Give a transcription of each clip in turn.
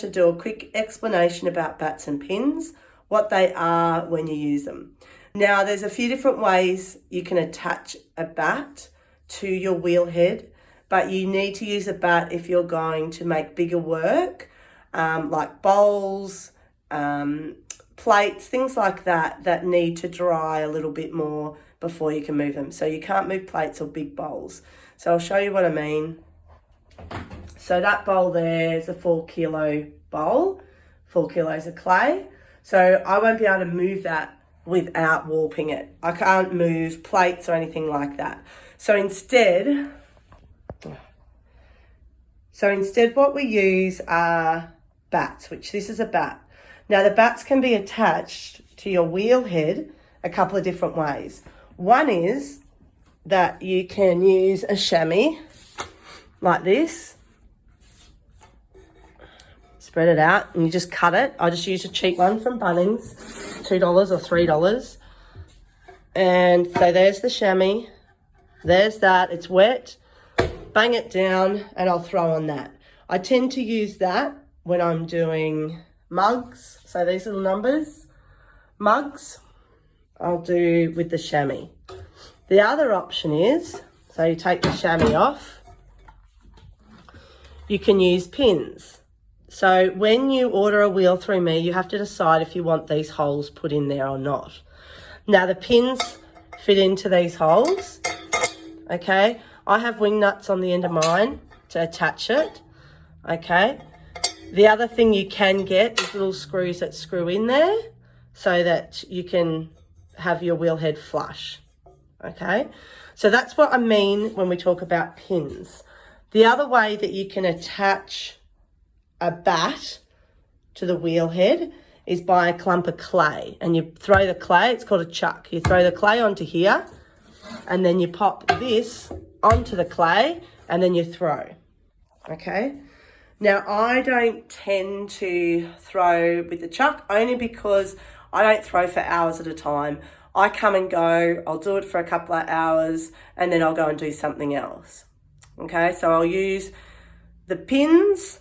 to do a quick explanation about bats and pins, what they are when you use them. Now, there's a few different ways you can attach a bat to your wheel head, but you need to use a bat if you're going to make bigger work, like bowls, plates, things like that, that need to dry a little bit more before you can move them. So you can't move plates or big bowls. So I'll show you what I mean. So that bowl there is a 4 kilo bowl, 4 kilos of clay. So I won't be able to move that without warping it. I can't move plates or anything like that. So instead what we use are bats, which this is a bat. Now the bats can be attached to your wheel head a couple of different ways. One is that you can use a chamois like this. Spread it out and you just cut it. I just used a cheap one from Bunnings, $2 or $3. And so there's the chamois. There's that. It's wet. Bang it down and I'll throw on that. I tend to use that when I'm doing mugs. So these little numbers, mugs, I'll do with the chamois. The other option is, so you take the chamois off, you can use pins. So when you order a wheel through me, you have to decide if you want these holes put in there or not. Now the pins fit into these holes, okay? I have wing nuts on the end of mine to attach it, okay? The other thing you can get is little screws that screw in there so that you can have your wheel head flush, okay? So that's what I mean when we talk about pins. The other way that you can attach a bat to the wheel head is by a clump of clay, and you throw the clay, it's called a chuck. You throw the clay onto here and then you pop this onto the clay and then you throw, okay? Now I don't tend to throw with the chuck only because I don't throw for hours at a time. I come and go, I'll do it for a couple of hours and then I'll go and do something else, okay? So I'll use the pins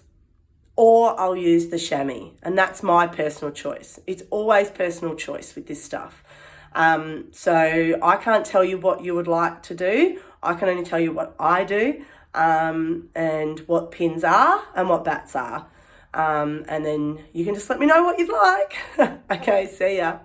or I'll use the chamois, and that's my personal choice. It's always personal choice with this stuff. So I can't tell you what you would like to do. I can only tell you what I do, and what pins are and what bats are. And then you can just let me know what you'd like. Okay, see ya.